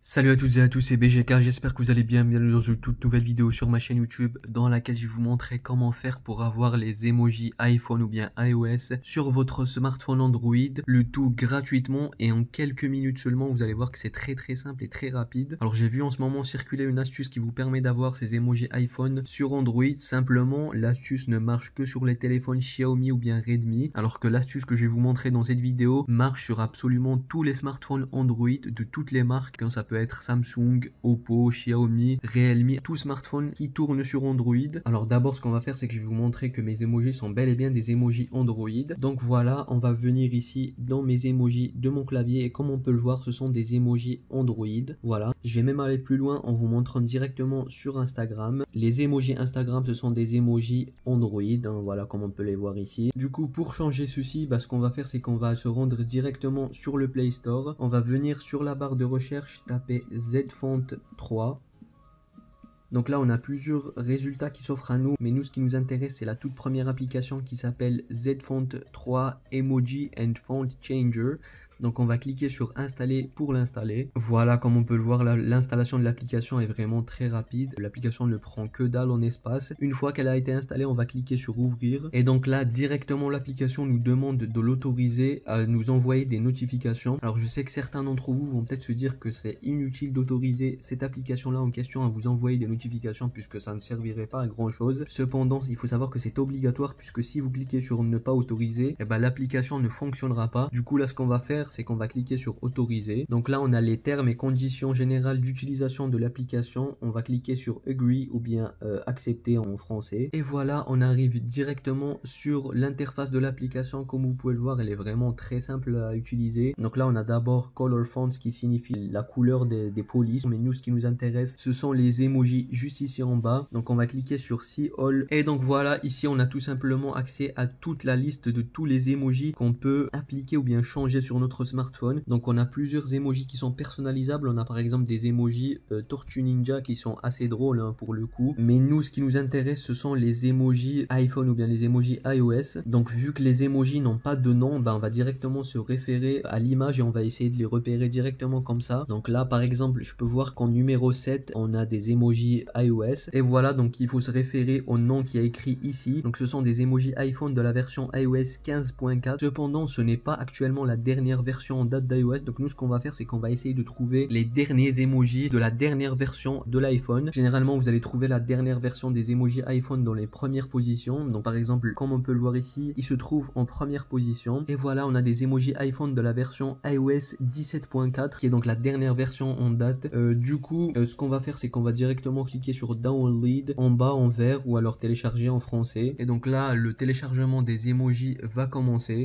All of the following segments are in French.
Salut à toutes et à tous, c'est BGK, j'espère que vous allez bien, bienvenue dans une toute nouvelle vidéo sur ma chaîne YouTube dans laquelle je vais vous montrer comment faire pour avoir les emojis iPhone ou bien iOS sur votre smartphone Android, le tout gratuitement et en quelques minutes seulement. Vous allez voir que c'est très simple et très rapide. Alors j'ai vu en ce moment circuler une astuce qui vous permet d'avoir ces emojis iPhone sur Android. Simplement, l'astuce ne marche que sur les téléphones Xiaomi ou bien Redmi, alors que l'astuce que je vais vous montrer dans cette vidéo marche sur absolument tous les smartphones Android de toutes les marques, quand ça peut être Samsung, Oppo, Xiaomi, Realme, tout smartphone qui tourne sur Android. Alors d'abord ce qu'on va faire, c'est que je vais vous montrer que mes emojis sont bel et bien des emojis Android. Donc voilà, on va venir ici dans mes emojis de mon clavier et comme on peut le voir, ce sont des emojis Android. Voilà, je vais même aller plus loin en vous montrant directement sur Instagram. Les emojis Instagram, ce sont des emojis Android, hein, voilà comme on peut les voir ici. Du coup, pour changer ceci, ce qu'on va faire, c'est qu'on va se rendre directement sur le Play Store. On va venir sur la barre de recherche, taper ZFont 3. Donc là, on a plusieurs résultats qui s'offrent à nous, mais nous, ce qui nous intéresse, c'est la toute première application qui s'appelle ZFont 3 Emoji and Font Changer. Donc on va cliquer sur installer pour l'installer. Voilà, comme on peut le voir, l'installation de l'application est vraiment très rapide. L'application ne prend que dalle en espace. Une fois qu'elle a été installée, on va cliquer sur ouvrir. Et donc là, directement, l'application nous demande de l'autoriser à nous envoyer des notifications. Alors je sais que certains d'entre vous vont peut-être se dire que c'est inutile d'autoriser cette application-là en question à vous envoyer des notifications puisque ça ne servirait pas à grand chose. Cependant, il faut savoir que c'est obligatoire puisque si vous cliquez sur ne pas autoriser, l'application ne fonctionnera pas. Du coup là, ce qu'on va faire, c'est qu'on va cliquer sur autoriser. Donc là, on a les termes et conditions générales d'utilisation de l'application. On va cliquer sur agree ou bien accepter en français. Et voilà, on arrive directement sur l'interface de l'application. Comme vous pouvez le voir, elle est vraiment très simple à utiliser. Donc là, on a d'abord color fonts qui signifie la couleur des polices. Mais nous, ce qui nous intéresse, ce sont les emojis juste ici en bas. Donc on va cliquer sur see all. Et donc voilà, ici, on a tout simplement accès à toute la liste de tous les emojis qu'on peut appliquer ou bien changer sur notre smartphone. Donc on a plusieurs emojis qui sont personnalisables. On a par exemple des emojis Tortue Ninja qui sont assez drôles hein, pour le coup. Mais nous, ce qui nous intéresse, ce sont les emojis iPhone ou bien les emojis iOS. Donc vu que les emojis n'ont pas de nom, on va directement se référer à l'image et on va essayer de les repérer directement comme ça. Donc là par exemple, je peux voir qu'en numéro 7, on a des emojis iOS. Et voilà, donc il faut se référer au nom qui est écrit ici. Donc ce sont des emojis iPhone de la version iOS 15.4. Cependant, ce n'est pas actuellement la dernière version en date d'iOS. Donc nous, ce qu'on va faire, c'est qu'on va essayer de trouver les derniers emojis de la dernière version de l'iPhone. Généralement, vous allez trouver la dernière version des emojis iPhone dans les premières positions. Donc par exemple, comme on peut le voir ici, il se trouve en première position. Et voilà, on a des emojis iPhone de la version iOS 17.4 qui est donc la dernière version en date. Du coup, ce qu'on va faire, c'est qu'on va directement cliquer sur Download en bas en vert ou alors télécharger en français. Et donc là, le téléchargement des emojis va commencer.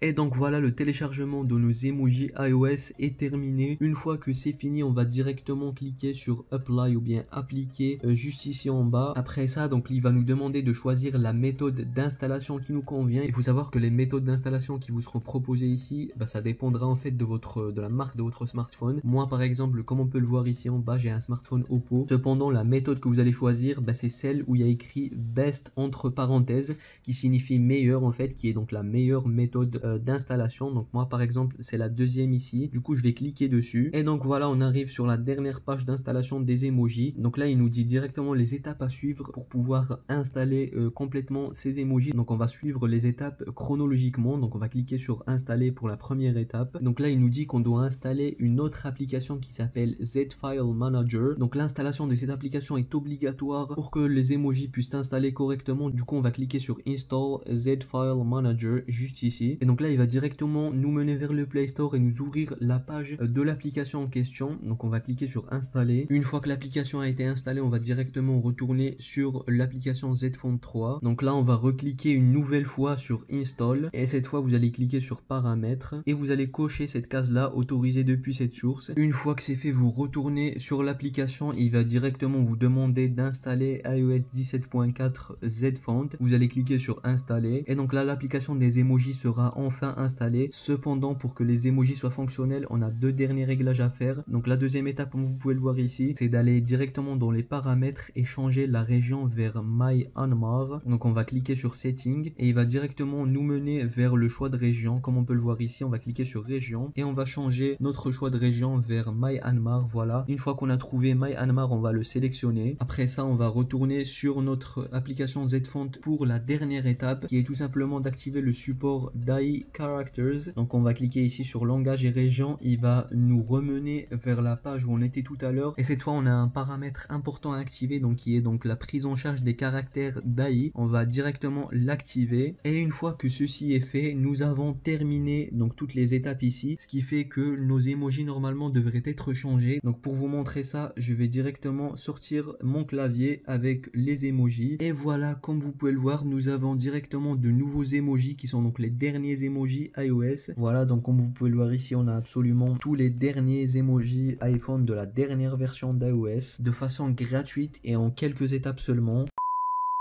Et donc voilà, le téléchargement de nos emojis iOS est terminé. Une fois que c'est fini, on va directement cliquer sur Apply ou bien appliquer juste ici en bas. Après ça, donc il va nous demander de choisir la méthode d'installation qui nous convient. Il faut savoir que les méthodes d'installation qui vous seront proposées ici, ça dépendra en fait de la marque de votre smartphone. Moi par exemple, comme on peut le voir ici en bas, j'ai un smartphone Oppo. Cependant, la méthode que vous allez choisir, c'est celle où il y a écrit best entre parenthèses, qui signifie meilleur en fait, qui est donc la meilleure méthode d'installation. Donc moi par exemple c'est la deuxième ici, du coup je vais cliquer dessus et donc voilà, on arrive sur la dernière page d'installation des emojis. Donc là il nous dit directement les étapes à suivre pour pouvoir installer complètement ces emojis. Donc on va suivre les étapes chronologiquement. Donc on va cliquer sur installer pour la première étape. Donc là il nous dit qu'on doit installer une autre application qui s'appelle Z-File Manager. Donc l'installation de cette application est obligatoire pour que les emojis puissent s'installer correctement. Du coup on va cliquer sur Install Z-File Manager juste ici et donc là il va directement nous mener vers le Play Store et nous ouvrir la page de l'application en question. Donc on va cliquer sur installer. Une fois que l'application a été installée, on va directement retourner sur l'application ZFont 3. Donc là on va recliquer une nouvelle fois sur install et cette fois vous allez cliquer sur paramètres et vous allez cocher cette case là, autoriser depuis cette source. Une fois que c'est fait, vous retournez sur l'application et il va directement vous demander d'installer iOS 17.4 ZFont. Vous allez cliquer sur installer et donc là l'application des emojis sera enfin installé. Cependant, pour que les emojis soient fonctionnels, on a deux derniers réglages à faire. Donc la deuxième étape, comme vous pouvez le voir ici, c'est d'aller directement dans les paramètres et changer la région vers Myanmar. Donc on va cliquer sur Setting et il va directement nous mener vers le choix de région. Comme on peut le voir ici, on va cliquer sur région et on va changer notre choix de région vers Myanmar. Voilà. Une fois qu'on a trouvé Myanmar, on va le sélectionner. Après ça, on va retourner sur notre application ZFont pour la dernière étape qui est tout simplement d'activer le support DAI Characters. Donc on va cliquer ici sur langage et région. Il va nous remener vers la page où on était tout à l'heure. Et cette fois, on a un paramètre important à activer, donc qui est donc la prise en charge des caractères DAI. On va directement l'activer. Et une fois que ceci est fait, nous avons terminé donc toutes les étapes ici. Ce qui fait que nos emojis normalement devraient être changés. Donc pour vous montrer ça, je vais directement sortir mon clavier avec les emojis. Et voilà, comme vous pouvez le voir, nous avons directement de nouveaux emojis qui sont donc les derniers emojis iOS. Voilà, donc comme vous pouvez le voir ici, on a absolument tous les derniers emojis iPhone de la dernière version d'iOS de façon gratuite et en quelques étapes seulement.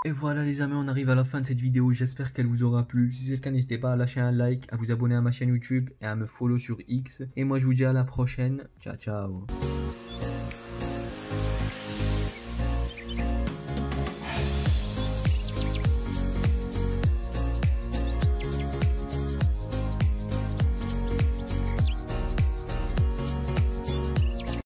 Et voilà les amis, on arrive à la fin de cette vidéo, j'espère qu'elle vous aura plu. Si c'est le cas, n'hésitez pas à lâcher un like, à vous abonner à ma chaîne YouTube et à me follow sur X. Et moi je vous dis à la prochaine, ciao ciao.